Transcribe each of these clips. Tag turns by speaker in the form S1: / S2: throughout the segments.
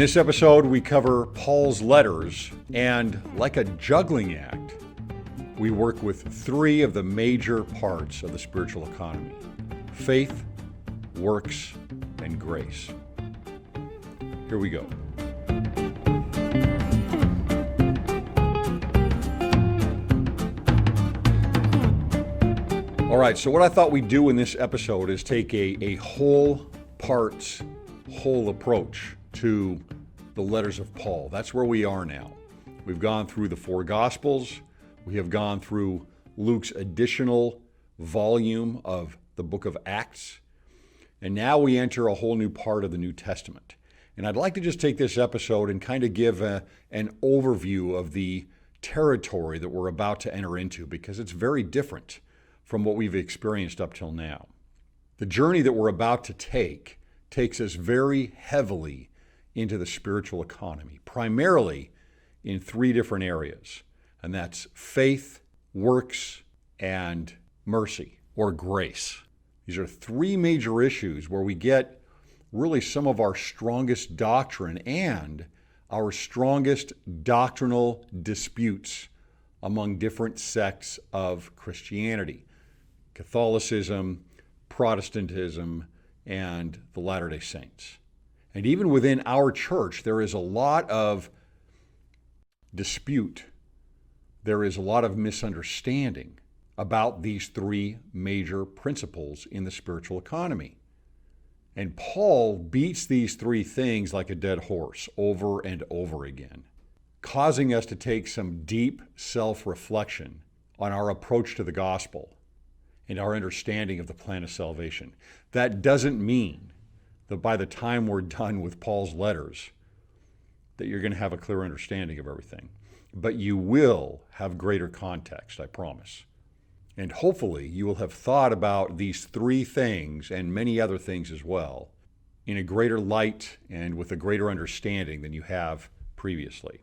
S1: this episode, we cover Paul's letters, and like a juggling act, we work with three of the major parts of the spiritual economy: faith, works, and grace. Here we go. All right, so what I thought we'd do in this episode is take a whole parts, whole approach to the letters of Paul. That's where we are now. We've gone through the four Gospels. We have gone through Luke's additional volume of the book of Acts. And now we enter a whole new part of the New Testament. And I'd like to just take this episode and kind of give an overview of the territory that we're about to enter into, because it's very different from what we've experienced up till now. The journey that we're about to take takes us very heavily into the spiritual economy, primarily in three different areas, and that's faith, works, and mercy, or grace. These are three major issues where we get really some of our strongest doctrine and our strongest doctrinal disputes among different sects of Christianity: Catholicism, Protestantism, and the Latter-day Saints. And even within our church, there is a lot of dispute. There is a lot of misunderstanding about these three major principles in the spiritual economy. And Paul beats these three things like a dead horse over and over again, causing us to take some deep self-reflection on our approach to the gospel and our understanding of the plan of salvation. That doesn't mean that by the time we're done with Paul's letters that you're going to have a clear understanding of everything. But you will have greater context, I promise. And hopefully you will have thought about these three things and many other things as well in a greater light and with a greater understanding than you have previously.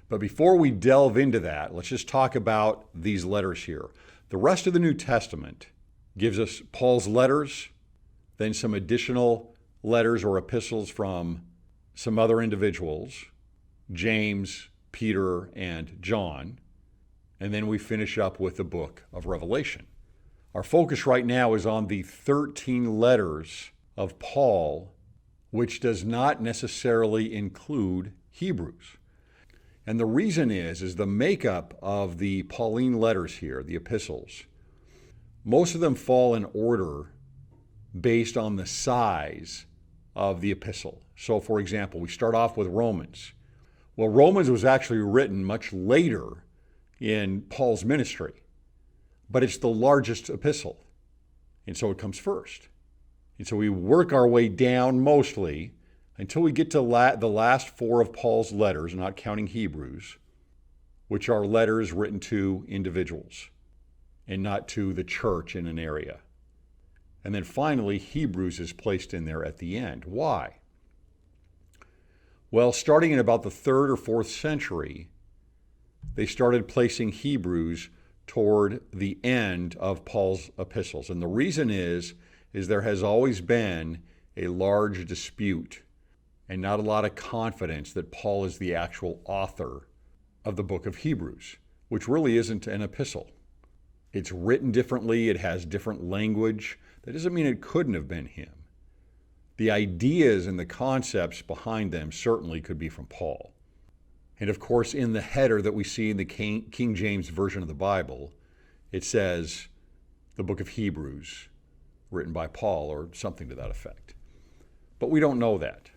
S1: But before we delve into that, let's just talk about these letters here. The rest of the New Testament gives us Paul's letters, then some additional letters or epistles from some other individuals, James, Peter, and John, and then we finish up with the book of Revelation. Our focus right now is on the 13 letters of Paul, which does not necessarily include Hebrews. And the reason is the makeup of the Pauline letters here, the epistles. Most of them fall in order based on the size of the epistle. So, for example, we start off with Romans. Well, Romans was actually written much later in Paul's ministry, but it's the largest epistle, and so it comes first. And so we work our way down mostly until we get to the last four of Paul's letters, not counting Hebrews, which are letters written to individuals and not to the church in an area. And then finally, Hebrews is placed in there at the end. Why? Well, starting in about the 3rd or 4th century, they started placing Hebrews toward the end of Paul's epistles. And the reason is there has always been a large dispute and not a lot of confidence that Paul is the actual author of the book of Hebrews, which really isn't an epistle. It's written differently, it has different language. That doesn't mean it couldn't have been him. The ideas and the concepts behind them certainly could be from Paul. And of course, in the header that we see in the King James Version of the Bible, it says the book of Hebrews, written by Paul, or something to that effect. But we don't know that.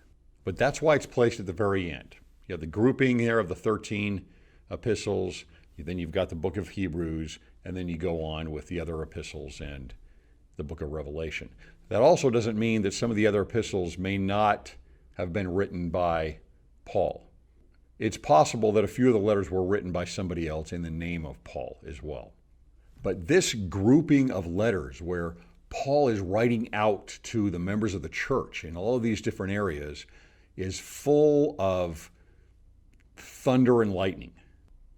S1: But that's why it's placed at the very end. You have the grouping here of the 13 epistles, then you've got the book of Hebrews, and then you go on with the other epistles and the book of Revelation. That also doesn't mean that some of the other epistles may not have been written by Paul. It's possible that a few of the letters were written by somebody else in the name of Paul as well. But this grouping of letters where Paul is writing out to the members of the church in all of these different areas is full of thunder and lightning.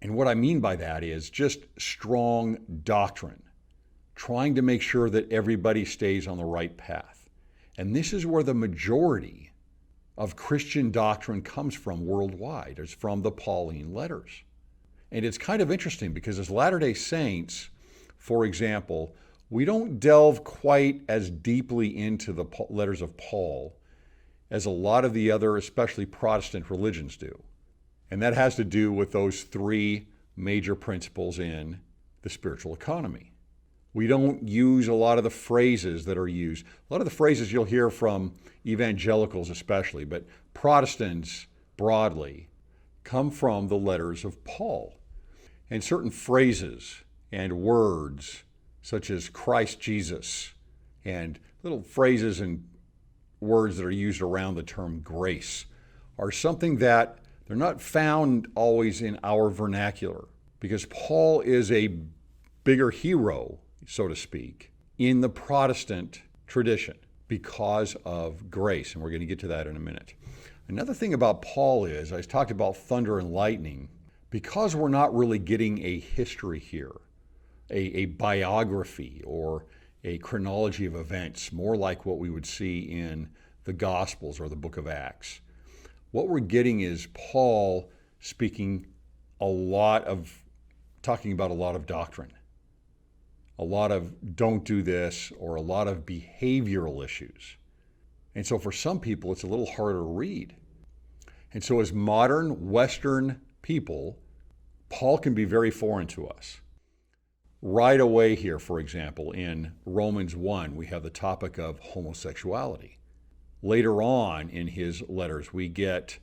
S1: And what I mean by that is just strong doctrine, trying to make sure that everybody stays on the right path. And this is where the majority of Christian doctrine comes from worldwide. It's from the Pauline letters. And it's kind of interesting because as Latter-day Saints, for example, we don't delve quite as deeply into the letters of Paul as a lot of the other, especially Protestant religions do. And that has to do with those three major principles in the spiritual economy. We don't use a lot of the phrases that are used. A lot of the phrases you'll hear from evangelicals especially, but Protestants broadly come from the letters of Paul. And certain phrases and words such as Christ Jesus and little phrases and words that are used around the term grace are something that they're not found always in our vernacular, because Paul is a bigger hero, so to speak, in the Protestant tradition because of grace. And we're going to get to that in a minute. Another thing about Paul is, I talked about thunder and lightning, because we're not really getting a history here, a biography or a chronology of events, more like what we would see in the Gospels or the book of Acts. What we're getting is Paul talking about a lot of doctrine, a lot of don't do this, or a lot of behavioral issues. And so for some people, it's a little harder to read. And so as modern Western people, Paul can be very foreign to us. Right away here, for example, in Romans 1, we have the topic of homosexuality. Later on in his letters, we get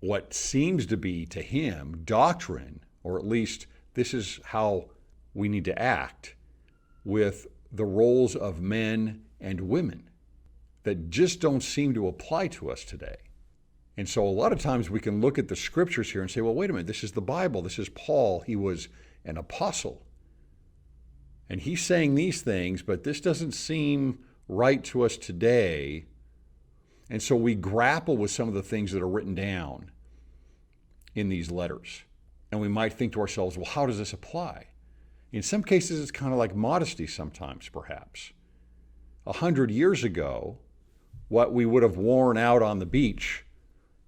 S1: what seems to be to him doctrine, or at least this is how we need to act with the roles of men and women that just don't seem to apply to us today. And so a lot of times we can look at the scriptures here and say, well, wait a minute, this is the Bible. This is Paul. He was an apostle. And he's saying these things, but this doesn't seem right to us today. And so we grapple with some of the things that are written down in these letters. And we might think to ourselves, well, how does this apply? In some cases, it's kind of like modesty sometimes, perhaps. 100 years ago, what we would have worn out on the beach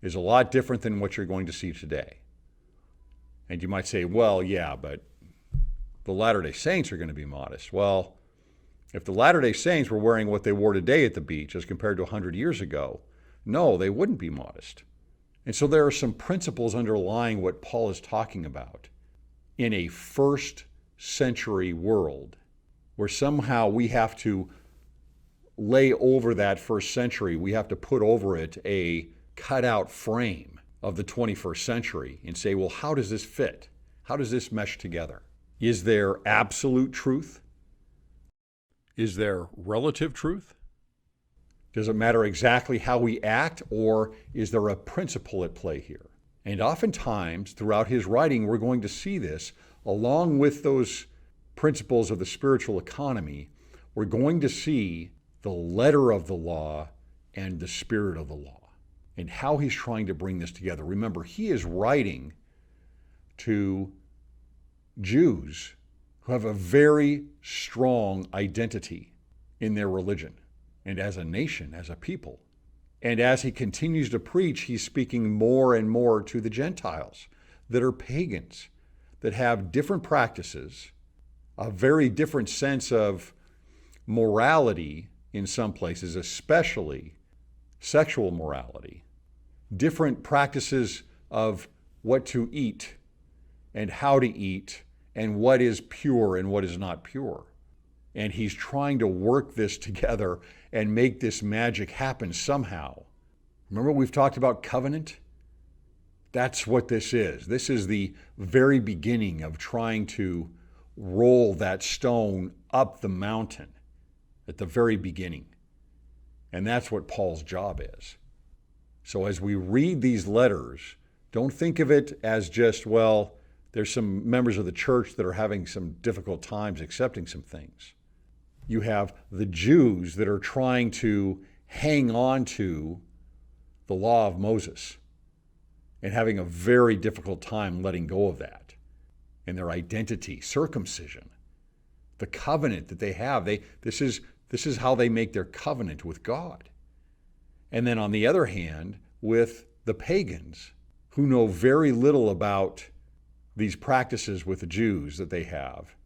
S1: is a lot different than what you're going to see today. And you might say, well, yeah, but the Latter-day Saints are going to be modest. Well, if the Latter-day Saints were wearing what they wore today at the beach as compared to 100 years ago, no, they wouldn't be modest. And so there are some principles underlying what Paul is talking about in a first century world where somehow we have to lay over that first century, we have to put over it a cutout frame of the 21st century and say, well, how does this fit? How does this mesh together? Is there absolute truth? Is there relative truth? Does it matter exactly how we act, or is there a principle at play here? And oftentimes, throughout his writing, we're going to see this, along with those principles of the spiritual economy, we're going to see the letter of the law and the spirit of the law, and how he's trying to bring this together. Remember, he is writing to Jews who have a very strong identity in their religion and as a nation, as a people. And as he continues to preach, he's speaking more and more to the Gentiles that are pagans, that have different practices, a very different sense of morality in some places, especially sexual morality, different practices of what to eat and how to eat and what is pure and what is not pure. And he's trying to work this together and make this magic happen somehow. Remember we've talked about covenant? That's what this is. This is the very beginning of trying to roll that stone up the mountain at the very beginning. And that's what Paul's job is. So as we read these letters, don't think of it as just, well, there's some members of the church that are having some difficult times accepting some things. You have the Jews that are trying to hang on to the law of Moses and having a very difficult time letting go of that. And their identity, circumcision, the covenant that they have, this is how they make their covenant with God. And then on the other hand, with the pagans who know very little about these practices with the Jews that they have,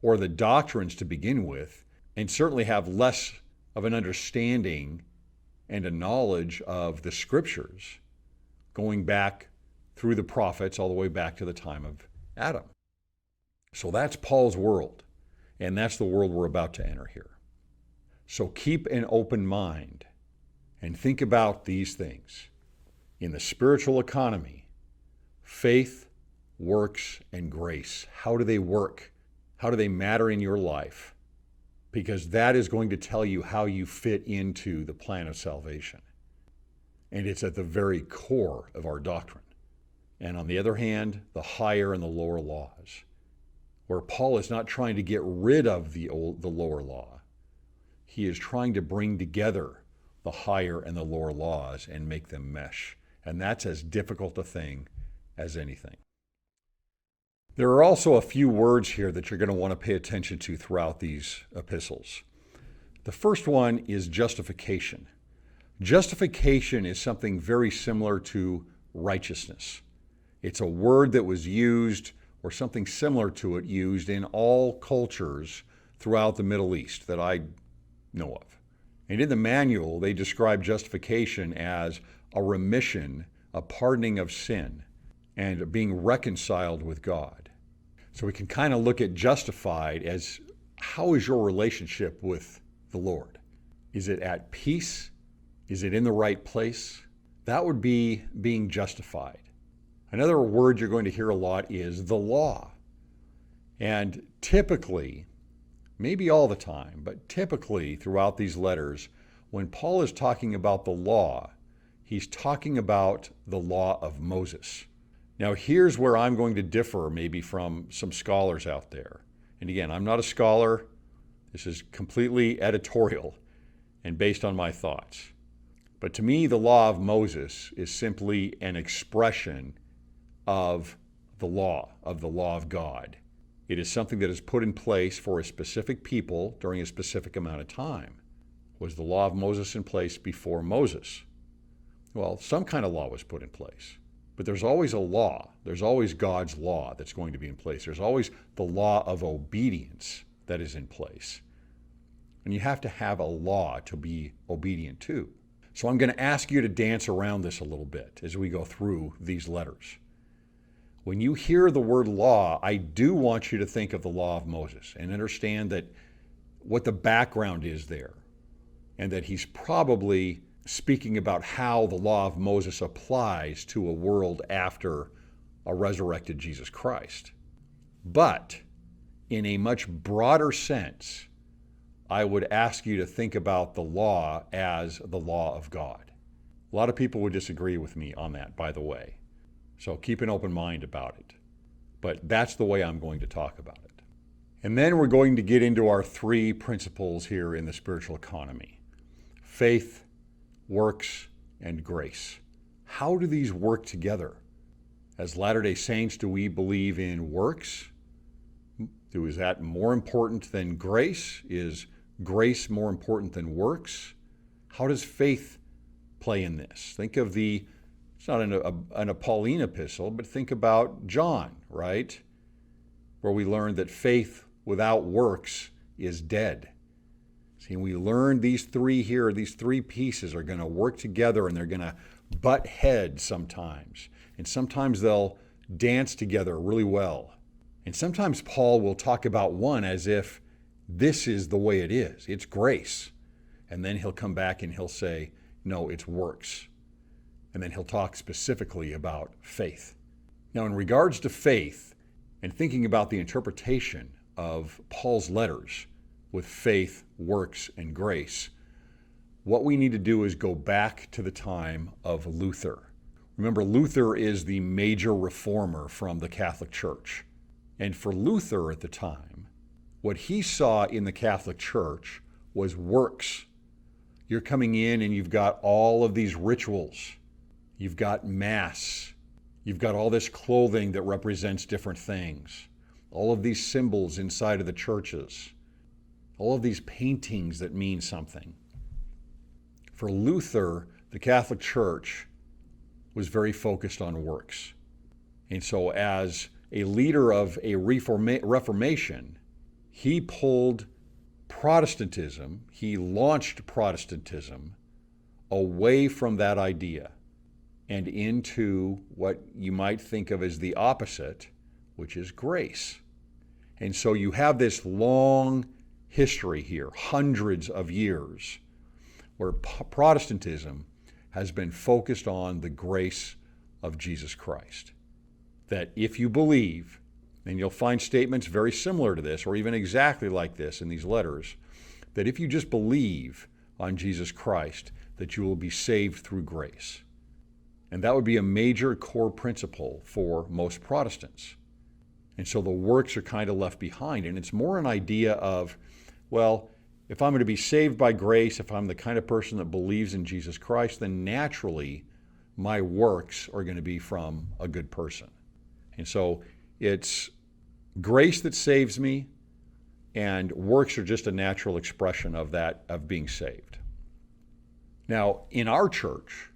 S1: or the doctrines to begin with, and certainly have less of an understanding and a knowledge of the scriptures going back through the prophets all the way back to the time of Adam. So that's Paul's world, and that's the world we're about to enter here. So keep an open mind and think about these things. In the spiritual economy, faith, works, and grace. How do they work? How do they matter in your life? Because that is going to tell you how you fit into the plan of salvation. And it's at the very core of our doctrine. And on the other hand, the higher and the lower laws, where Paul is not trying to get rid of the lower law. He is trying to bring together the higher and the lower laws and make them mesh. And that's as difficult a thing as anything. There are also a few words here that you're going to want to pay attention to throughout these epistles. The first one is justification. Justification is something very similar to righteousness. It's a word that was used, or something similar to it, used in all cultures throughout the Middle East that I know of. And in the manual, they describe justification as a remission, a pardoning of sin, and being reconciled with God. So we can kind of look at justified as, how is your relationship with the Lord? Is it at peace? Is it in the right place? That would be being justified. Another word you're going to hear a lot is the law. And typically, maybe all the time, but typically throughout these letters, when Paul is talking about the law, he's talking about the law of Moses. Now, here's where I'm going to differ maybe from some scholars out there. And again, I'm not a scholar. This is completely editorial and based on my thoughts. But to me, the law of Moses is simply an expression of the law of God. It is something that is put in place for a specific people during a specific amount of time. Was the law of Moses in place before Moses? Well, some kind of law was put in place. But there's always a law. There's always God's law that's going to be in place. There's always the law of obedience that is in place. And you have to have a law to be obedient to. So I'm going to ask you to dance around this a little bit as we go through these letters. When you hear the word law, I do want you to think of the law of Moses and understand that what the background is there, and that he's probably speaking about how the law of Moses applies to a world after a resurrected Jesus Christ. But in a much broader sense, I would ask you to think about the law as the law of God. A lot of people would disagree with me on that, by the way. So keep an open mind about it. But that's the way I'm going to talk about it. And then we're going to get into our three principles here in the spiritual economy: faith, works, and grace. How do these work together? As Latter-day Saints, do we believe in works? Is that more important than grace? Is grace more important than works? How does faith play in this? Think of it's not an Pauline epistle, but think about John, right? Where we learn that faith without works is dead. See, we learned these three here, these three pieces are going to work together, and they're going to butt heads sometimes. And sometimes they'll dance together really well. And sometimes Paul will talk about one as if this is the way it is. It's grace. And then he'll come back and he'll say, no, it's works. And then he'll talk specifically about faith. Now, in regards to faith and thinking about the interpretation of Paul's letters with faith, works, and grace, what we need to do is go back to the time of Luther. Remember, Luther is the major reformer from the Catholic Church. And for Luther at the time, what he saw in the Catholic Church was works. You're coming in and you've got all of these rituals. You've got Mass. You've got all this clothing that represents different things. All of these symbols inside of the churches. All of these paintings that mean something. For Luther, the Catholic Church was very focused on works. And so as a leader of a Reformation, he pulled Protestantism, he launched Protestantism away from that idea and into what you might think of as the opposite, which is grace. And so you have this long history here, hundreds of years, where Protestantism has been focused on the grace of Jesus Christ. That if you believe, and you'll find statements very similar to this, or even exactly like this in these letters, that if you just believe on Jesus Christ, that you will be saved through grace. And that would be a major core principle for most Protestants. And so the works are kind of left behind. And it's more an idea of, well, if I'm going to be saved by grace, if I'm the kind of person that believes in Jesus Christ, then naturally my works are going to be from a good person. And so it's grace that saves me, and works are just a natural expression of that, of being saved. Now, in our church,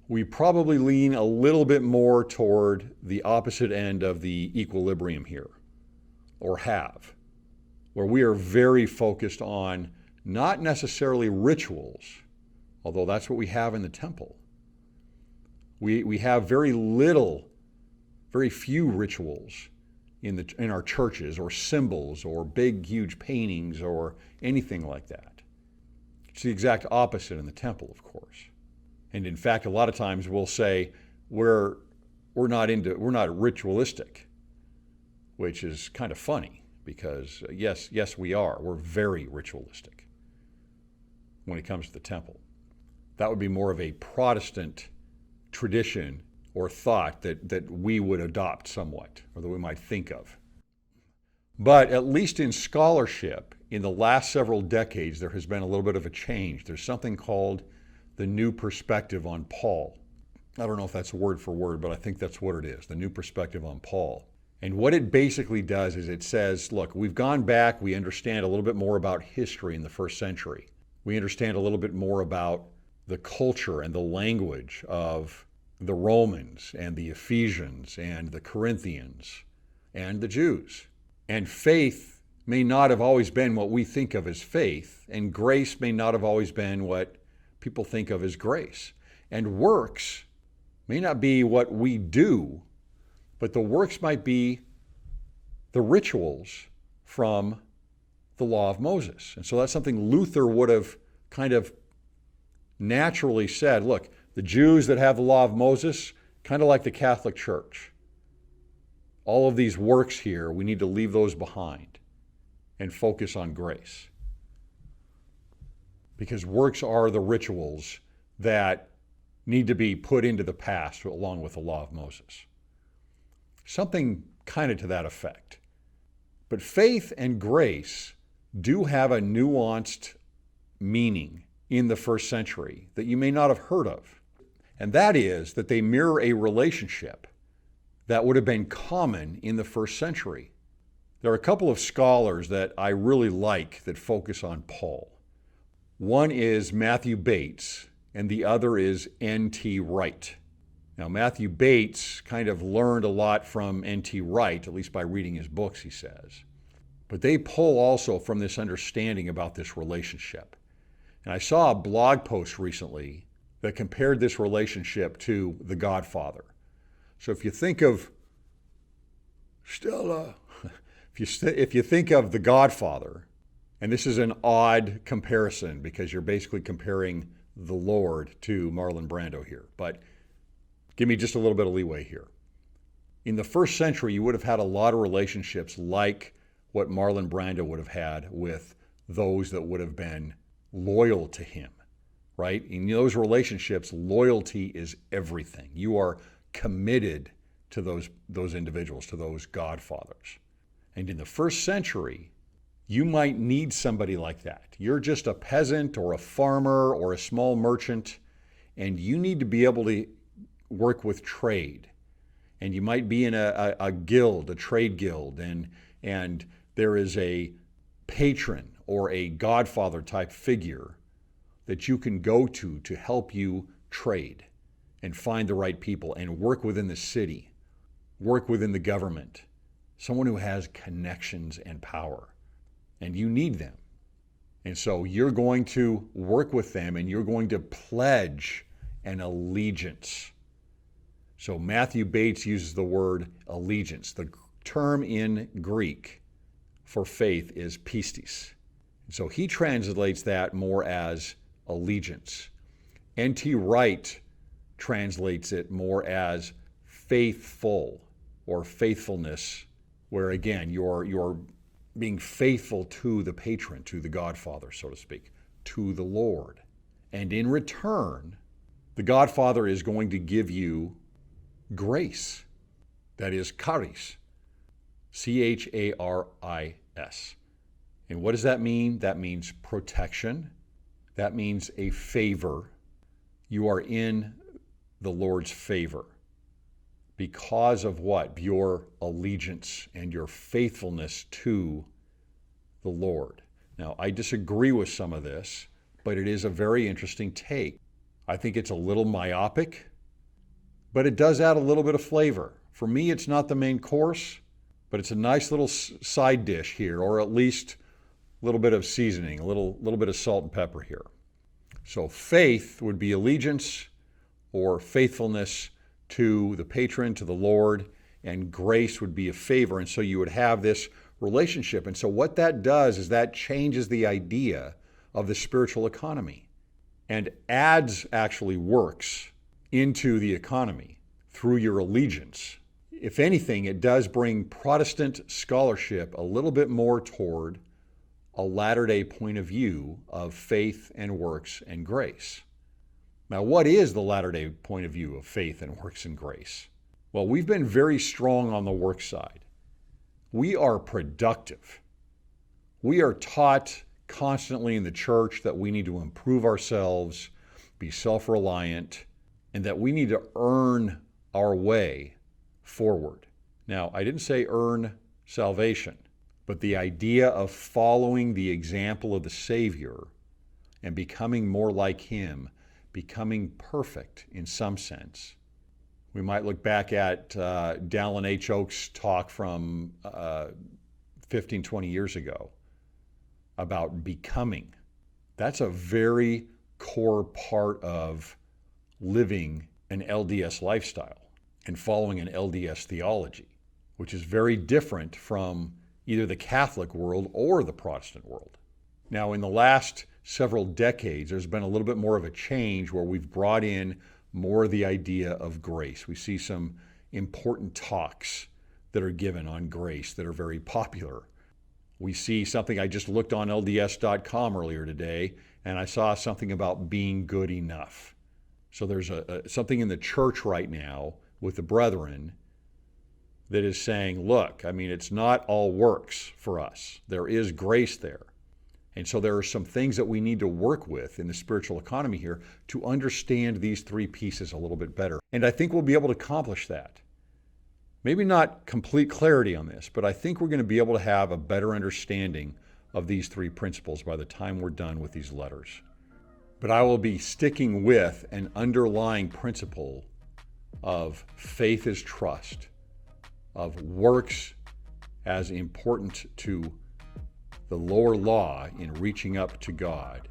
S1: we probably lean a little bit more toward the opposite end of the equilibrium here, or have, where we are very focused on not necessarily rituals, although that's what we have in the temple. We have very few rituals in our churches, or symbols, or big, huge paintings, or anything like that. It's the exact opposite in the temple, of course. And in fact, a lot of times we'll say we're not ritualistic, which is kind of funny because yes, we are. We're very ritualistic when it comes to the temple. That would be more of a Protestant tradition or thought that we would adopt somewhat, or that we might think of. But at least in scholarship, in the last several decades, there has been a little bit of a change. There's something called the new perspective on Paul. I don't know if that's word for word, but I think that's what it is, the new perspective on Paul. And what it basically does is it says, look, we've gone back, we understand a little bit more about history in the first century. We understand a little bit more about the culture and the language of the Romans and the Ephesians and the Corinthians and the Jews. And faith may not have always been what we think of as faith, and grace may not have always been what people think of as grace. And works may not be what we do, but the works might be the rituals from the law of Moses. And so that's something Luther would have kind of naturally said, look, the Jews that have the law of Moses, kind of like the Catholic Church. All of these works here, we need to leave those behind and focus on grace. Because works are the rituals that need to be put into the past along with the law of Moses. Something kind of to that effect. But faith and grace do have a nuanced meaning in the first century that you may not have heard of. And that is that they mirror a relationship that would have been common in the first century. There are a couple of scholars that I really like that focus on Paul. One is Matthew Bates, and the other is N.T. Wright. Now, Matthew Bates kind of learned a lot from N.T. Wright, at least by reading his books, he says. But they pull also from this understanding about this relationship. And I saw a blog post recently that compared this relationship to The Godfather. So if you think of Stella, if you think of The Godfather, and this is an odd comparison because you're basically comparing the Lord to Marlon Brando here, but give me just a little bit of leeway here. In the first century, you would have had a lot of relationships like what Marlon Brando would have had with those that would have been loyal to him, right? In those relationships, loyalty is everything. You are committed to those individuals, to those godfathers. And in the first century, you might need somebody like that. You're just a peasant or a farmer or a small merchant, and you need to be able to work with trade. And you might be in a guild, a trade guild, and there is a patron or a godfather type figure that you can go to help you trade and find the right people and work within the city, work within the government, someone who has connections and power, and you need them. And so you're going to work with them and you're going to pledge an allegiance. So Matthew Bates uses the word allegiance. The term in Greek for faith is pistis. So he translates that more as allegiance. N.T. Wright translates it more as faithful or faithfulness, where again, you're being faithful to the patron, to the Godfather, so to speak, to the Lord. And in return, the Godfather is going to give you grace. That is charis, charis. And what does that mean? That means protection. That means a favor. You are in the Lord's favor because of what? Your allegiance and your faithfulness to the Lord. Now, I disagree with some of this, but it is a very interesting take. I think it's a little myopic, but it does add a little bit of flavor. For me, it's not the main course, but it's a nice little side dish here, or at least a little bit of seasoning, a little bit of salt and pepper here. So faith would be allegiance or faithfulness to the patron, to the Lord, and grace would be a favor. And so you would have this relationship. And so what that does is that changes the idea of the spiritual economy and adds actually works into the economy through your allegiance. If anything, it does bring Protestant scholarship a little bit more toward a latter-day point of view of faith and works and grace. Now, what is the latter-day point of view of faith and works and grace? Well, we've been very strong on the work side. We are productive. We are taught constantly in the church that we need to improve ourselves, be self-reliant, and that we need to earn our way forward. Now, I didn't say earn salvation, but the idea of following the example of the Savior and becoming more like Him, becoming perfect in some sense. We might look back at Dallin H. Oak's talk from 15, 20 years ago about becoming. That's a very core part of living an LDS lifestyle and following an LDS theology, which is very different from either the Catholic world or the Protestant world. Now, in the last several decades, there's been a little bit more of a change where we've brought in more of the idea of grace. We see some important talks that are given on grace that are very popular. We see something, I just looked on LDS.com earlier today, and I saw something about being good enough. So there's something in the church right now with the brethren that is saying, look, I mean, it's not all works for us. There is grace there. And so there are some things that we need to work with in the spiritual economy here to understand these three pieces a little bit better. And I think we'll be able to accomplish that. Maybe not complete clarity on this, but I think we're going to be able to have a better understanding of these three principles by the time we're done with these letters. But I will be sticking with an underlying principle of faith as trust, of works as important to the lower law in reaching up to God,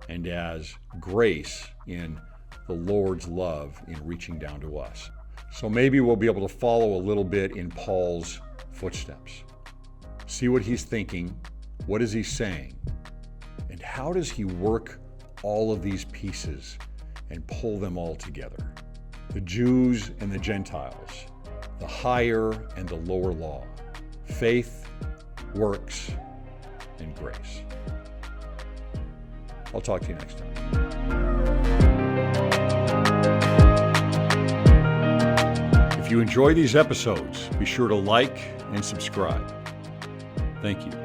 S1: and as grace in the Lord's love in reaching down to us. So maybe we'll be able to follow a little bit in Paul's footsteps. See what he's thinking, what is he saying, and how does he work all of these pieces and pull them all together? The Jews and the Gentiles, the higher and the lower law, faith, works, and grace. I'll talk to you next time. If you enjoy these episodes, be sure to like and subscribe. Thank you.